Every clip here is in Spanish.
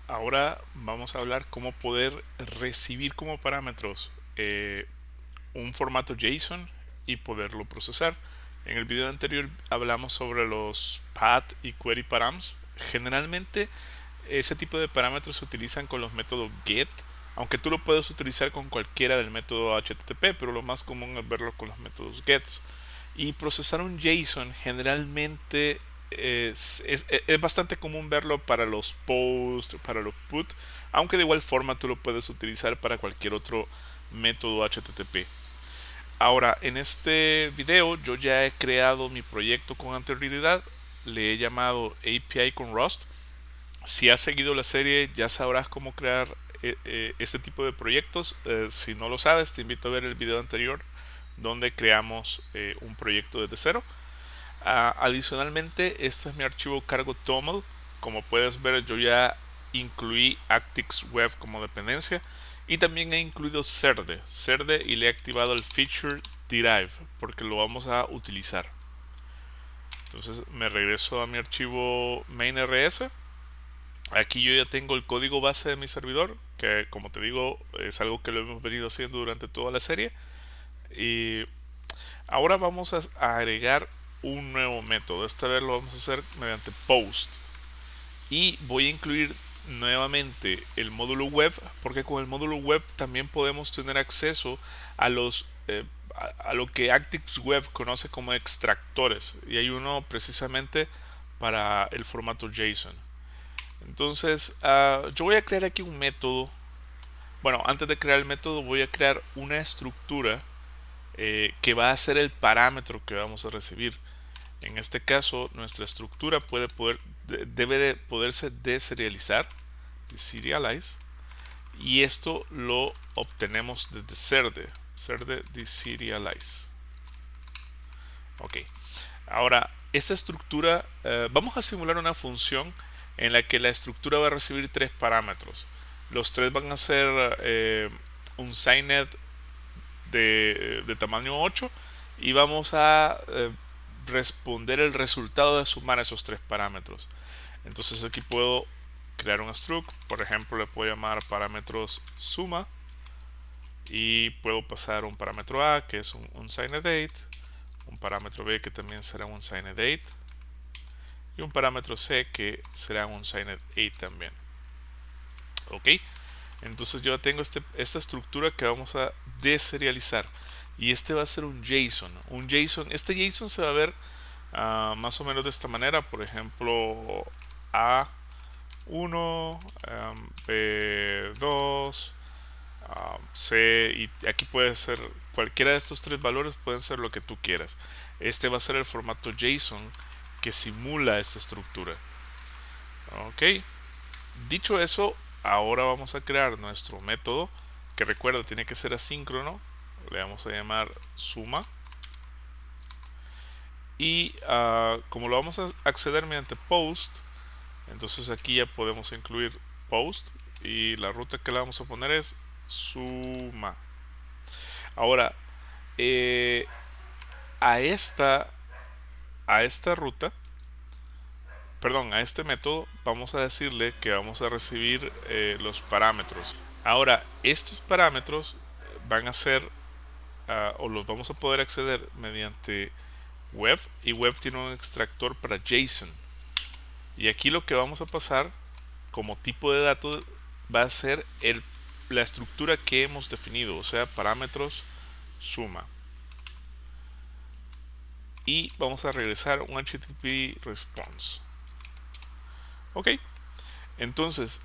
Ahora vamos a hablar cómo poder recibir como parámetros un formato JSON y poderlo procesar. En el video anterior hablamos sobre los path y query params. Generalmente ese tipo de parámetros se utilizan con los métodos get, aunque tú lo puedes utilizar con cualquiera del método HTTP, pero lo más común es verlo con los métodos gets. Y procesar un JSON generalmente es bastante común verlo para los post, para los put, aunque de igual forma tú lo puedes utilizar para cualquier otro método HTTP. Ahora, en este video yo ya he creado mi proyecto con anterioridad, le he llamado API con Rust. Si has seguido la serie ya sabrás cómo crear este tipo de proyectos. Si no lo sabes, te invito a ver el video anterior donde creamos un proyecto desde cero. Adicionalmente, este es mi archivo cargo toml. Como puedes ver, yo ya incluí Actix Web como dependencia y también he incluido Cerde y le he activado el feature derive porque lo vamos a utilizar. Entonces me regreso a mi archivo main.rs. Aquí yo ya tengo el código base de mi servidor, que como te digo es algo que lo hemos venido haciendo durante toda la serie. Y ahora vamos a agregar un nuevo método. Esta vez lo vamos a hacer mediante post. Y voy a incluir nuevamente el módulo web, porque con el módulo web también podemos tener acceso a los a lo que ActiveWeb conoce como extractores. Y hay uno precisamente para el formato JSON. Entonces, yo voy a crear aquí un método. Bueno, antes de crear el método voy a crear una estructura que va a ser el parámetro que vamos a recibir. En este caso, nuestra estructura debe de poderse deserializar, deserialize, y esto lo obtenemos desde cerde deserialize. Ok, ahora esta estructura, vamos a simular una función en la que la estructura va a recibir tres parámetros. Los tres van a ser un signed de tamaño 8 y vamos a responder el resultado de sumar esos tres parámetros. Entonces aquí puedo crear un struct, por ejemplo le puedo llamar parámetros suma y puedo pasar un parámetro A que es un signed date, un parámetro B que también será un signed date y un parámetro C que será un signed date también. Ok, entonces yo tengo esta estructura que vamos a deserializar y este va a ser un JSON. Este JSON se va a ver más o menos de esta manera. Por ejemplo, A1, B2, C, y aquí puede ser cualquiera de estos tres valores, pueden ser lo que tú quieras. Este va a ser el formato JSON que simula esta estructura. Ok, dicho eso, ahora vamos a crear nuestro método, que recuerda tiene que ser asíncrono. Le vamos a llamar suma y como lo vamos a acceder mediante post, entonces aquí ya podemos incluir post y la ruta que le vamos a poner es suma. Ahora eh, a esta a esta ruta, perdón, a este método vamos a decirle que vamos a recibir los parámetros. Ahora estos parámetros van a ser o los vamos a poder acceder mediante web, y web tiene un extractor para JSON. Y aquí lo que vamos a pasar como tipo de dato va a ser la estructura que hemos definido, o sea, parámetros suma. Y vamos a regresar un HTTP response. Ok, entonces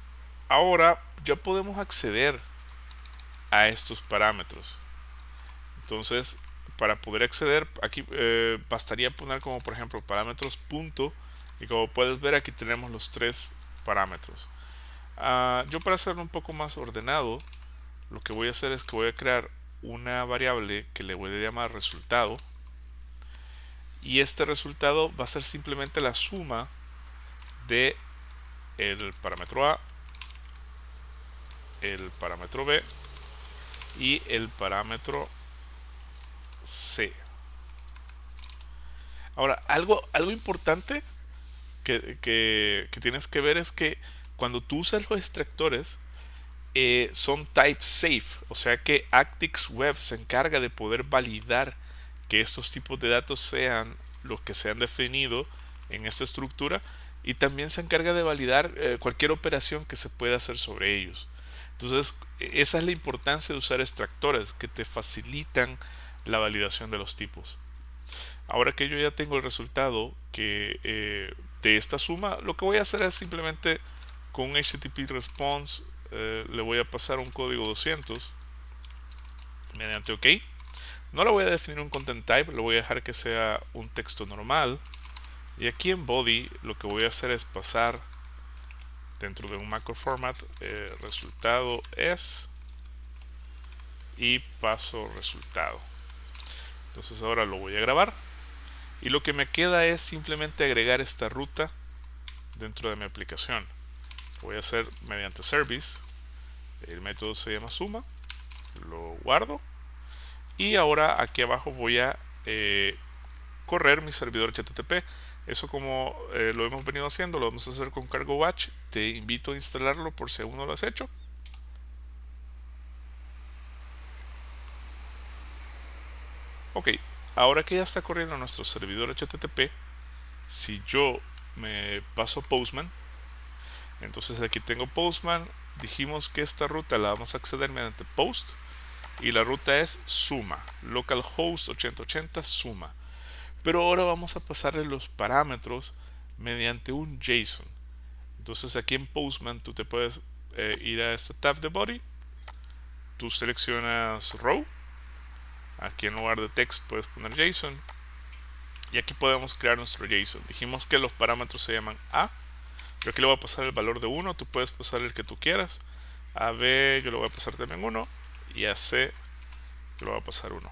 ahora ya podemos acceder a estos parámetros. Entonces, para poder acceder, aquí bastaría poner como por ejemplo parámetros punto, y como puedes ver aquí tenemos los tres parámetros. Yo para hacerlo un poco más ordenado, lo que voy a hacer es que voy a crear una variable que le voy a llamar resultado, y este resultado va a ser simplemente la suma de el parámetro A, el parámetro B y el parámetro C. Ahora, algo importante que tienes que ver es que cuando tú usas los extractores, son type safe, o sea que Actix Web se encarga de poder validar que estos tipos de datos sean los que se han definido en esta estructura, y también se encarga de validar cualquier operación que se pueda hacer sobre ellos. Entonces, esa es la importancia de usar extractores, que te facilitan la validación de los tipos. Ahora que yo ya tengo el resultado de esta suma, lo que voy a hacer es simplemente con un HTTP response le voy a pasar un código 200 mediante OK. No le voy a definir un content type, le voy a dejar que sea un texto normal. Y aquí en body lo que voy a hacer es pasar dentro de un macro format resultado es, y paso resultado. Entonces ahora lo voy a grabar, y lo que me queda es simplemente agregar esta ruta dentro de mi aplicación. Lo voy a hacer mediante service. El método se llama suma, lo guardo, y ahora aquí abajo voy a correr mi servidor HTTP. Eso, como lo hemos venido haciendo, lo vamos a hacer con Cargo Batch. Te invito a instalarlo por si aún no lo has hecho. Ok, ahora que ya está corriendo nuestro servidor HTTP, si yo me paso Postman, entonces aquí tengo Postman. Dijimos que esta ruta la vamos a acceder mediante post, y la ruta es suma, localhost 8080 suma. Pero ahora vamos a pasarle los parámetros mediante un JSON. Entonces aquí en Postman tú te puedes ir a este tab de body, tú seleccionas row, aquí en lugar de text puedes poner JSON, y aquí podemos crear nuestro JSON. Dijimos que los parámetros se llaman A. Yo aquí le voy a pasar el valor de 1, tú puedes pasar el que tú quieras. A B yo le voy a pasar también 1, y a C yo le voy a pasar 1.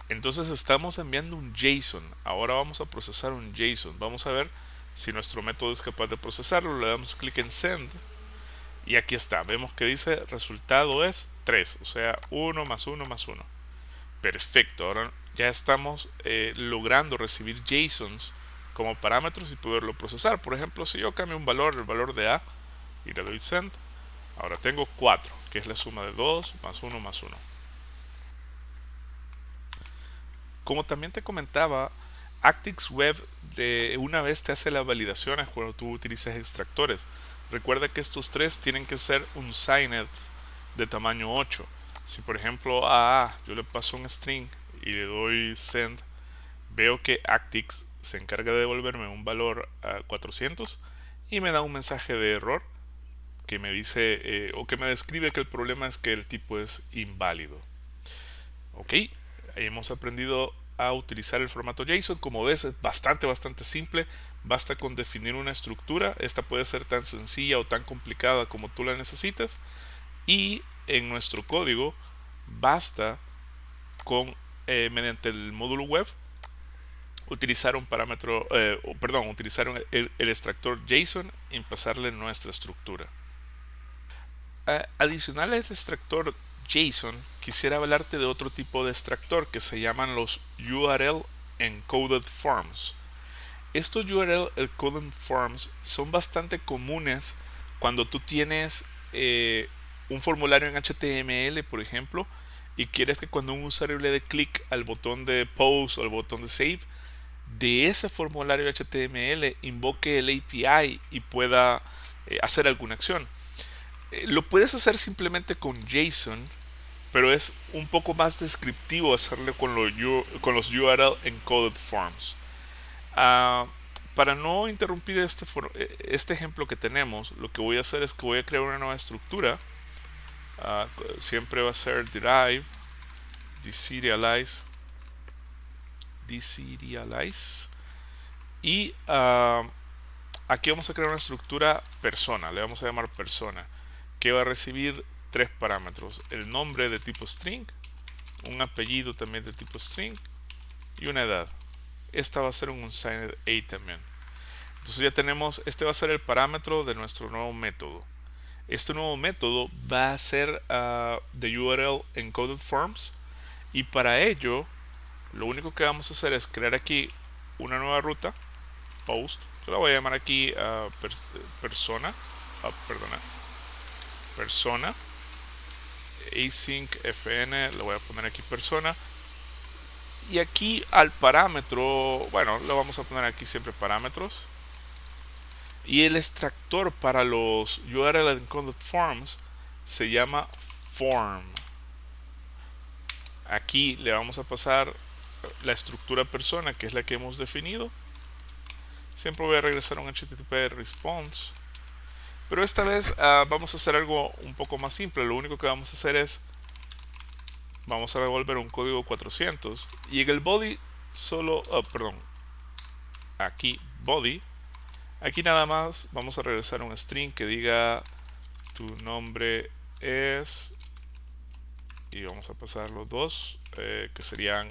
Entonces estamos enviando un JSON. Ahora vamos a procesar un JSON. Vamos a ver si nuestro método es capaz de procesarlo. Le damos clic en send, y aquí está. Vemos que dice resultado es 3, o sea 1 más 1 más 1. Perfecto. Ahora ya estamos logrando recibir JSONs como parámetros y poderlo procesar. Por ejemplo, si yo cambio un valor, el valor de A, y le doy send, ahora tengo 4, que es la suma de 2 más 1 más 1. Como también te comentaba, Actix Web de una vez te hace las validaciones cuando tú utilizas extractores. Recuerda que estos tres tienen que ser unsigned de tamaño 8. Si por ejemplo a A yo le paso un string y le doy send, veo que Actix se encarga de devolverme un valor a 400 y me da un mensaje de error que me dice o que me describe que el problema es que el tipo es inválido. Ok, ahí hemos aprendido a utilizar el formato JSON. Como ves, es bastante simple. Basta con definir una estructura. Esta puede ser tan sencilla o tan complicada como tú la necesites. Y en nuestro código basta con, mediante el módulo web, utilizar un parámetro, utilizar el extractor JSON y pasarle nuestra estructura. Adicional al extractor JSON, quisiera hablarte de otro tipo de extractor que se llaman los URL Encoded Forms. Estos URL Encoded Forms son bastante comunes cuando tú tienes un formulario en HTML, por ejemplo, y quieres que cuando un usuario le dé clic al botón de post o al botón de save, de ese formulario HTML invoque el API y pueda hacer alguna acción. Lo puedes hacer simplemente con JSON, pero es un poco más descriptivo hacerlo con los URL Encoded Forms. Para no interrumpir este ejemplo que tenemos, lo que voy a hacer es que voy a crear una nueva estructura. Siempre va a ser derive, deserialize, y aquí vamos a crear una estructura persona. Le vamos a llamar persona, que va a recibir tres parámetros: el nombre de tipo string, un apellido también de tipo string y una edad. Esta va a ser un unsigned A también. Entonces ya tenemos, este va a ser el parámetro de nuestro nuevo método. Este nuevo método va a ser de URL Encoded Forms, y para ello lo único que vamos a hacer es crear aquí una nueva ruta post. Yo la voy a llamar aquí persona. Perdona. Persona. Async fn. Le voy a poner aquí persona. Y aquí al parámetro, bueno, lo vamos a poner aquí siempre parámetros. Y el extractor para los URL encoded forms se llama form. Aquí le vamos a pasar la estructura persona, que es la que hemos definido. Siempre voy a regresar a un HTTP response. Pero esta vez vamos a hacer algo un poco más simple. Lo único que vamos a hacer es, vamos a devolver un código 400. Y en el body solo, perdón, aquí body. Aquí nada más vamos a regresar un string que diga tu nombre es, y vamos a pasar los dos que serían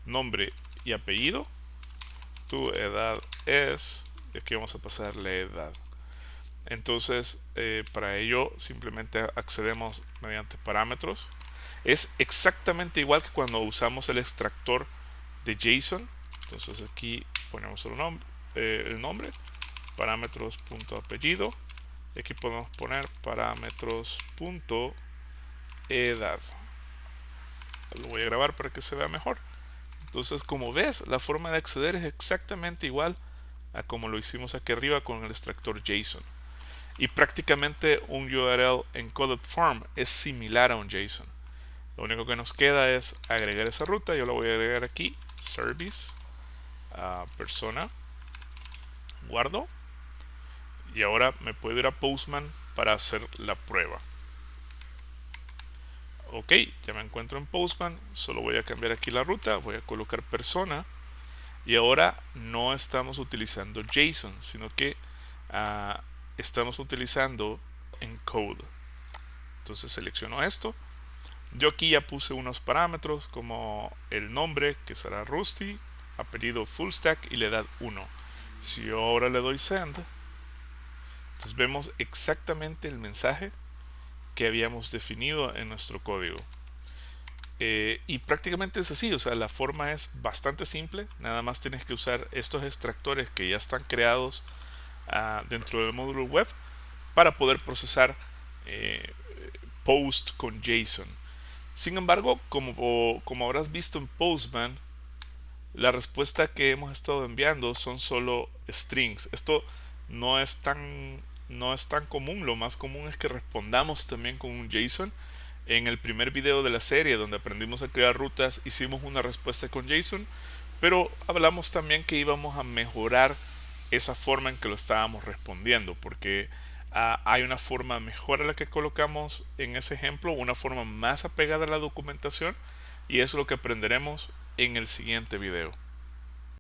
nombre y apellido. Tu edad es, y aquí vamos a pasar la edad. Entonces para ello simplemente accedemos mediante parámetros. Es exactamente igual que cuando usamos el extractor de JSON. Entonces aquí ponemos el nombre parámetros.apellido, y aquí podemos poner parámetros.edad. Lo voy a grabar para que se vea mejor. Entonces, como ves, la forma de acceder es exactamente igual a como lo hicimos aquí arriba con el extractor JSON. Y prácticamente un URL encoded form es similar a un JSON. Lo único que nos queda es agregar esa ruta. Yo la voy a agregar aquí, service, persona, guardo. Y ahora me puedo ir a Postman para hacer la prueba. Ok, ya me encuentro en Postman. Solo voy a cambiar aquí la ruta. Voy a colocar persona. Y ahora no estamos utilizando JSON, sino que estamos utilizando encode. Entonces selecciono esto. Yo aquí ya puse unos parámetros como el nombre, que será Rusty, apellido Fullstack y la edad 1. Si yo ahora le doy send, entonces vemos exactamente el mensaje que habíamos definido en nuestro código. Y prácticamente es así, o sea, la forma es bastante simple. Nada más tienes que usar estos extractores que ya están creados dentro del módulo web para poder procesar post con JSON. Sin embargo, como habrás visto en Postman, la respuesta que hemos estado enviando son solo strings. Esto no es tan común. Lo más común es que respondamos también con un JSON. En el primer video de la serie donde aprendimos a crear rutas hicimos una respuesta con JSON, pero hablamos también que íbamos a mejorar esa forma en que lo estábamos respondiendo, porque hay una forma mejor a la que colocamos en ese ejemplo, una forma más apegada a la documentación, y eso es lo que aprenderemos en el siguiente video.